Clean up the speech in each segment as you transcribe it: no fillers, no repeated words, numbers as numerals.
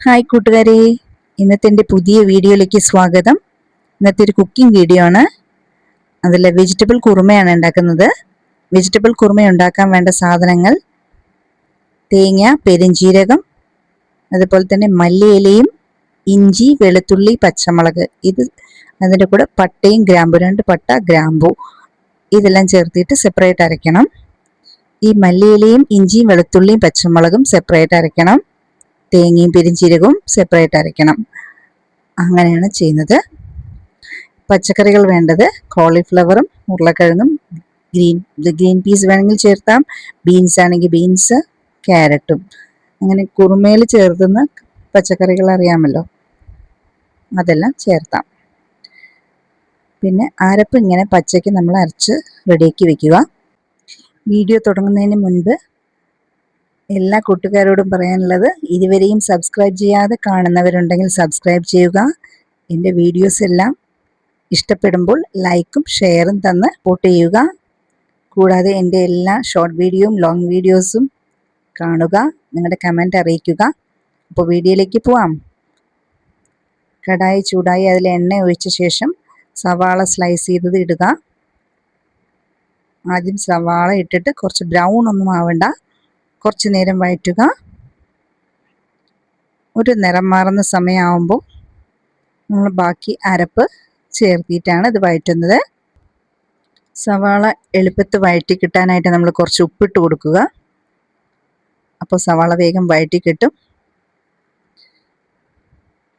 Hi കൂട്ടുകാരെ, ഇന്നത്തെ എൻ്റെ പുതിയ വീഡിയോയിലേക്ക് സ്വാഗതം. ഇന്നത്തെ ഒരു കുക്കിംഗ് വീഡിയോ ആണ്. അതിൽ വെജിറ്റബിൾ കുറുമയാണ് ഉണ്ടാക്കുന്നത്. വെജിറ്റബിൾ കുറുമ ഉണ്ടാക്കാൻ വേണ്ട സാധനങ്ങൾ: തേങ്ങ, പെരുംജീരകം, അതുപോലെ തന്നെ മല്ലിയിലയും, ഇഞ്ചി, വെളുത്തുള്ളി, പച്ചമുളക്. അതിൻ്റെ കൂടെ പട്ടയും ഗ്രാമ്പു, 2 പട്ട, ഗ്രാമ്പു ഇതെല്ലാം ചേർത്തിട്ട് സെപ്പറേറ്റ് അരയ്ക്കണം. ഈ മല്ലിയിലയും ഇഞ്ചിയും വെളുത്തുള്ളിയും പച്ചമുളകും സെപ്പറേറ്റ് അരയ്ക്കണം. തേങ്ങയും പെരുംജീരകവും സെപ്പറേറ്റ് അരയ്ക്കണം. അങ്ങനെയാണ് ചെയ്യുന്നത്. പച്ചക്കറികൾ വേണ്ടത്: കോളിഫ്ലവറും ഉരുളക്കിഴങ്ങും, ഗ്രീൻ പീസ് വേണമെങ്കിൽ ചേർത്താം, ബീൻസ് ആണെങ്കിൽ ബീൻസ്, ക്യാരറ്റും. അങ്ങനെ കുറുമയിൽ ചേർത്തുന്ന പച്ചക്കറികൾ അറിയാമല്ലോ, അതെല്ലാം ചേർത്താം. പിന്നെ അരപ്പ് ഇങ്ങനെ പച്ചയ്ക്ക് നമ്മൾ അരച്ച് റെഡിയാക്കി വെക്കുക. വീഡിയോ തുടങ്ങുന്നതിന് മുൻപ് എല്ലാ കൂട്ടുകാരോടും പറയാനുള്ളത്, ഇതുവരെയും സബ്സ്ക്രൈബ് ചെയ്യാതെ കാണുന്നവരുണ്ടെങ്കിൽ സബ്സ്ക്രൈബ് ചെയ്യുക. എൻ്റെ വീഡിയോസ് എല്ലാം ഇഷ്ടപ്പെടുമ്പോൾ ലൈക്കും ഷെയറും തന്ന് സപ്പോർട്ട് ചെയ്യുക. കൂടാതെ എൻ്റെ എല്ലാ ഷോർട്ട് വീഡിയോയും ലോങ് വീഡിയോസും കാണുക, നിങ്ങളുടെ കമൻറ്റ് അറിയിക്കുക. അപ്പോൾ വീഡിയോയിലേക്ക് പോവാം. കടായി ചൂടായി അതിൽ എണ്ണ ഒഴിച്ച ശേഷം സവാള സ്ലൈസ് ചെയ്തത് ഇടുക. ആദ്യം സവാള ഇട്ടിട്ട് കുറച്ച് ബ്രൗൺ ഒന്നും ആവണ്ട, കുറച്ച് നേരം വഴറ്റുക. ഒരു നിറം മാറുന്ന സമയമാകുമ്പോൾ നമ്മൾ ബാക്കി അരപ്പ് ചേർത്തിട്ടാണ് ഇത് വഴറ്റുന്നത്. സവാള എളുപ്പത്തിൽ വഴറ്റി കിട്ടാനായിട്ട് നമ്മൾ കുറച്ച് ഉപ്പിട്ട് കൊടുക്കുക. അപ്പോൾ സവാള വേഗം വഴറ്റി കിട്ടും.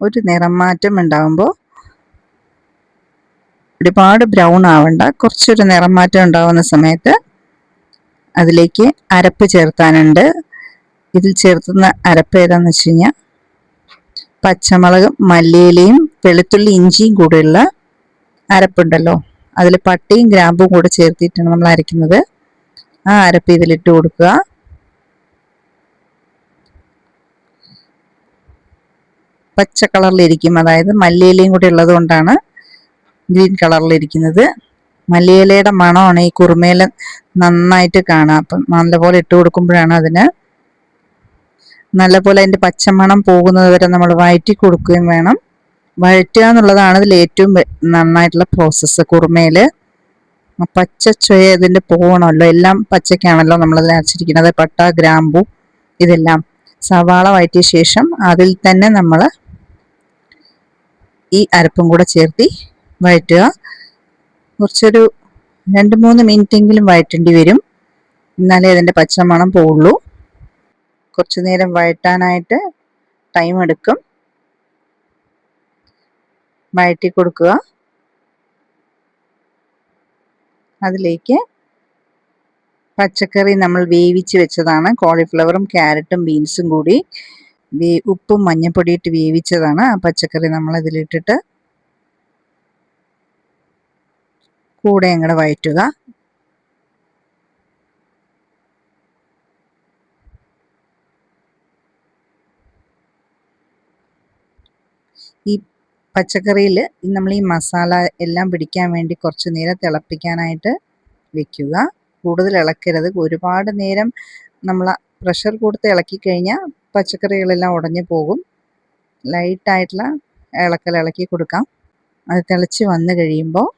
ഒരു നിറം മാറ്റം ഉണ്ടാകുമ്പോൾ, ഒരുപാട് ബ്രൗൺ ആവണ്ട, കുറച്ചൊരു നിറം മാറ്റം ഉണ്ടാകുന്ന സമയത്ത് അതിലേക്ക് അരപ്പ് ചേർത്താനുണ്ട്. ഇതിൽ ചേർത്തുന്ന അരപ്പ് ഏതാണെന്ന് വെച്ച് കഴിഞ്ഞാൽ പച്ചമുളകും മല്ലിയിലയും വെളുത്തുള്ളി ഇഞ്ചിയും കൂടെയുള്ള അരപ്പുണ്ടല്ലോ, അതിൽ പട്ടയും ഗ്രാമ്പും കൂടെ ചേർത്തിട്ടാണ് നമ്മൾ അരയ്ക്കുന്നത്. ആ അരപ്പ് ഇതിലിട്ട് കൊടുക്കുക. പച്ച കളറിലിരിക്കും, അതായത് മല്ലിയിലയും കൂടെ ഉള്ളത് കൊണ്ടാണ് ഗ്രീൻ കളറിലിരിക്കുന്നത്. മല്ലിയിലയുടെ മണമാണ് ഈ കുറുമയിൽ നന്നായിട്ട് കാണുക. അപ്പം നല്ലപോലെ ഇട്ട് കൊടുക്കുമ്പോഴാണ് അതിന് നല്ലപോലെ അതിൻ്റെ പച്ചമണം പോകുന്നത് വരെ നമ്മൾ വഴറ്റി കൊടുക്കുകയും വേണം. വഴറ്റുക എന്നുള്ളതാണ് ഇതിൽ ഏറ്റവും നന്നായിട്ടുള്ള പ്രോസസ്സ്. കുറുമയിൽ പച്ച ചൊയ ഇതിൻ്റെ പോകണമല്ലോ, എല്ലാം പച്ചക്കാണല്ലോ നമ്മളതിൽ അരച്ചിരിക്കുന്നത്, പട്ട ഗ്രാമ്പു ഇതെല്ലാം. സവാള വഴറ്റിയ ശേഷം അതിൽ തന്നെ നമ്മൾ ഈ അരപ്പും കൂടെ ചേർത്തി വഴറ്റുക. കുറച്ചൊരു 2-3 മിനിറ്റെങ്കിലും വഴറ്റേണ്ടി വരും, എന്നാലേ അതിൻ്റെ പച്ചമണം പോവുള്ളൂ. കുറച്ചു നേരം വഴറ്റാനായിട്ട് ടൈം എടുക്കും. വഴറ്റി കൊടുക്കുക. അതിലേക്ക് പച്ചക്കറി നമ്മൾ വേവിച്ച് വെച്ചതാണ്, കോളിഫ്ലവറും ക്യാരറ്റും ബീൻസും കൂടി ഉപ്പും മഞ്ഞൾപ്പൊടിയിട്ട് വേവിച്ചതാണ്. ആ പച്ചക്കറി നമ്മൾ ഇതിലിട്ടിട്ട് കൂടെ അങ്ങോട്ട് വഴറ്റുക. ഈ പച്ചക്കറിയിൽ നമ്മൾ ഈ മസാല എല്ലാം പിടിക്കാൻ വേണ്ടി കുറച്ച് നേരം തിളപ്പിക്കാനായിട്ട് വെക്കുക. കൂടുതൽ ഇളക്കരുത്. ഒരുപാട് നേരം നമ്മൾ പ്രഷർ കൊടുത്ത് ഇളക്കി കഴിഞ്ഞാൽ പച്ചക്കറികളെല്ലാം ഉടഞ്ഞു പോകും. ലൈറ്റായിട്ടുള്ള ഇളക്കി കൊടുക്കാം. അത് തിളച്ച് വന്നു കഴിയുമ്പോൾ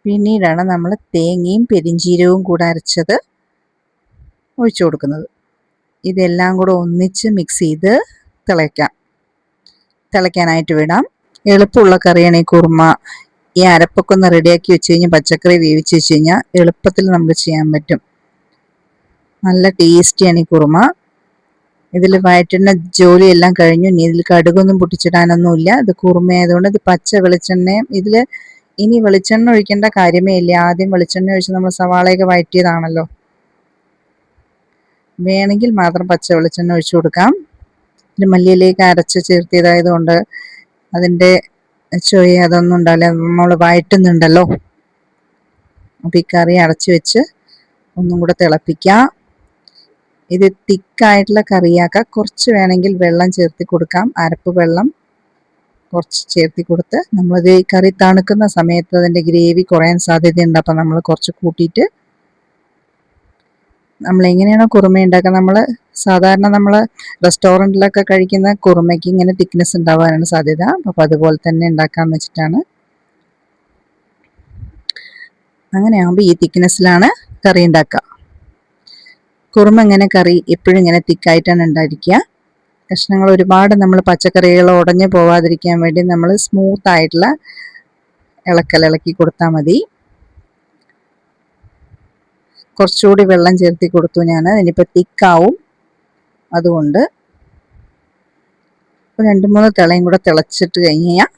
പിന്നീടാണ് നമ്മൾ തേങ്ങയും പെരുംജീരകവും കൂടെ അരച്ചത് ഒഴിച്ചു കൊടുക്കുന്നത്. ഇതെല്ലാം കൂടെ ഒന്നിച്ച് മിക്സ് ചെയ്ത് തിളയ്ക്കാനായിട്ട് വിടാം. എളുപ്പമുള്ള കറിയാണ് ഈ കുറുമ. ഈ അരപ്പൊക്കെ ഒന്ന് റെഡിയാക്കി വെച്ച് കഴിഞ്ഞാൽ, പച്ചക്കറി വേവിച്ച് വെച്ച് കഴിഞ്ഞാൽ എളുപ്പത്തിൽ നമുക്ക് ചെയ്യാൻ പറ്റും. നല്ല ടേസ്റ്റിയാണ് ഈ കുറുമ. ഇതിൽ വഴറ്റുന്ന ജോലിയെല്ലാം കഴിഞ്ഞു. ഇനി ഇതിൽ കടുകൊന്നും പൊട്ടിച്ചിടാനൊന്നുമില്ല. ഇത് കുറുമ ആയതുകൊണ്ട് ഇത് പച്ച വെളിച്ചെണ്ണയും, ഇതിൽ ഇനി വെളിച്ചെണ്ണ ഒഴിക്കേണ്ട കാര്യമേ ഇല്ല. ആദ്യം വെളിച്ചെണ്ണ ഒഴിച്ച് നമ്മൾ സവാളയൊക്കെ വഴറ്റിയതാണല്ലോ. വേണമെങ്കിൽ മാത്രം പച്ച വെളിച്ചെണ്ണ ഒഴിച്ചു കൊടുക്കാം. ഇത് മല്ലിയിലേക്ക് അരച്ച് ചേർത്തിയതായതുകൊണ്ട് അതിൻ്റെ ചൊയ അതൊന്നും ഉണ്ടാവില്ല, നമ്മൾ വഴറ്റുന്നുണ്ടല്ലോ. അപ്പോൾ ഈ കറി അടച്ചു വെച്ച് ഒന്നും കൂടെ തിളപ്പിക്കാം. ഇത് തിക്കായിട്ടുള്ള കറിയാക്കാം. കുറച്ച് വേണമെങ്കിൽ വെള്ളം ചേർത്തി കൊടുക്കാം. അരപ്പ് വെള്ളം കുറച്ച് ചേർത്തി കൊടുത്ത് നമ്മളിത് ഈ കറി തണുക്കുന്ന സമയത്ത് അതിൻ്റെ ഗ്രേവി കുറയാൻ സാധ്യതയുണ്ട്. അപ്പം നമ്മൾ കുറച്ച് കൂട്ടിയിട്ട് നമ്മളെങ്ങനെയാണോ കുറുമ ഉണ്ടാക്കുക, സാധാരണ നമ്മൾ റെസ്റ്റോറൻറ്റിലൊക്കെ കഴിക്കുന്ന കുറുമയ്ക്ക് ഇങ്ങനെ തിക്നെസ് ഉണ്ടാവാനാണ് സാധ്യത. അപ്പോൾ അതുപോലെ തന്നെ ഉണ്ടാക്കാമെന്ന് വെച്ചിട്ടാണ്. അങ്ങനെയാകുമ്പോൾ ഈ തിക്നെസ്സിലാണ് കറി ഉണ്ടാക്കുക. കുറുമ ഇങ്ങനെ കറി എപ്പോഴും ഇങ്ങനെ തിക്കായിട്ടാണ് ഉണ്ടായിരിക്കുക. കഷ്ണങ്ങൾ ഒരുപാട് നമ്മൾ പച്ചക്കറികൾ ഉടഞ്ഞു പോവാതിരിക്കാൻ വേണ്ടി നമ്മൾ സ്മൂത്ത് ആയിട്ടുള്ള ഇളക്കി കൊടുത്താൽ മതി. കുറച്ചുകൂടി വെള്ളം ചേർത്തി കൊടുത്തു ഞാൻ. ഇനിയിപ്പോൾ തിക്കാവും, അതുകൊണ്ട് 2-3 തിളയും കൂടെ തിളച്ചിട്ട് കഴിഞ്ഞാൽ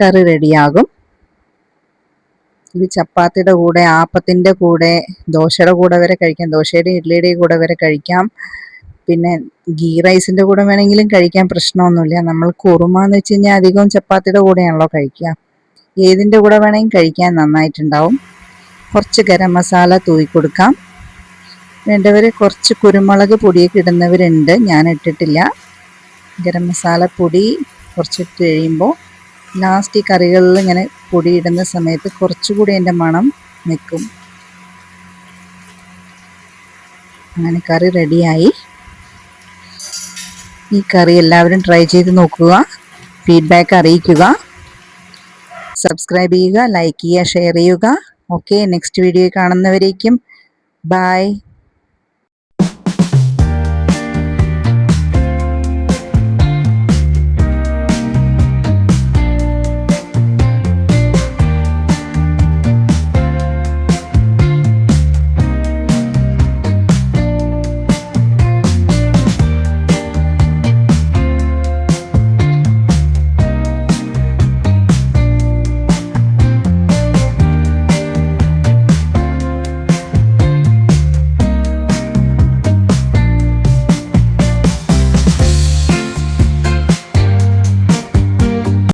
കറി റെഡിയാകും. ഇത് ചപ്പാത്തിയുടെ കൂടെ, ആപ്പത്തിൻ്റെ കൂടെ, ദോശയുടെ കൂടെ വരെ കഴിക്കാം. ദോശയുടെയും ഇഡ്ഡലിയുടെയും കൂടെ വരെ കഴിക്കാം. പിന്നെ ഗീ റൈസിൻ്റെ കൂടെ വേണമെങ്കിലും കഴിക്കാൻ, പ്രശ്നമൊന്നുമില്ല. നമ്മൾ കുറുമ എന്ന് വെച്ച് കഴിഞ്ഞാൽ അധികവും ചപ്പാത്തിയുടെ കൂടെയാണല്ലോ കഴിക്കുക. ഏതിൻ്റെ കൂടെ വേണമെങ്കിലും കഴിക്കാൻ നന്നായിട്ടുണ്ടാവും. കുറച്ച് ഗരം മസാല തൂവി കൊടുക്കാം. വേണ്ടവർ കുറച്ച് കുരുമുളക് പൊടിയൊക്കെ ഇടുന്നവരുണ്ട്, ഞാൻ ഇട്ടിട്ടില്ല. ഗരം മസാല പൊടി കുറച്ചിട്ട് കഴിയുമ്പോൾ ലാസ്റ്റ് ഈ കറികളിൽ ഇങ്ങനെ പൊടി ഇടുന്ന സമയത്ത് കുറച്ചുകൂടി അതിൻ്റെ മണം നിൽക്കും. അങ്ങനെ കറി റെഡിയായി. ഈ കറി എല്ലാവരും ട്രൈ ചെയ്ത് നോക്കുക, ഫീഡ്ബാക്ക് അറിയിക്കുക, സബ്സ്ക്രൈബ് ചെയ്യുക, ലൈക്ക് ചെയ്യുക, ഷെയർ ചെയ്യുക. ഓക്കെ, നെക്സ്റ്റ് വീഡിയോ കാണുന്നവരേക്കും ബൈ.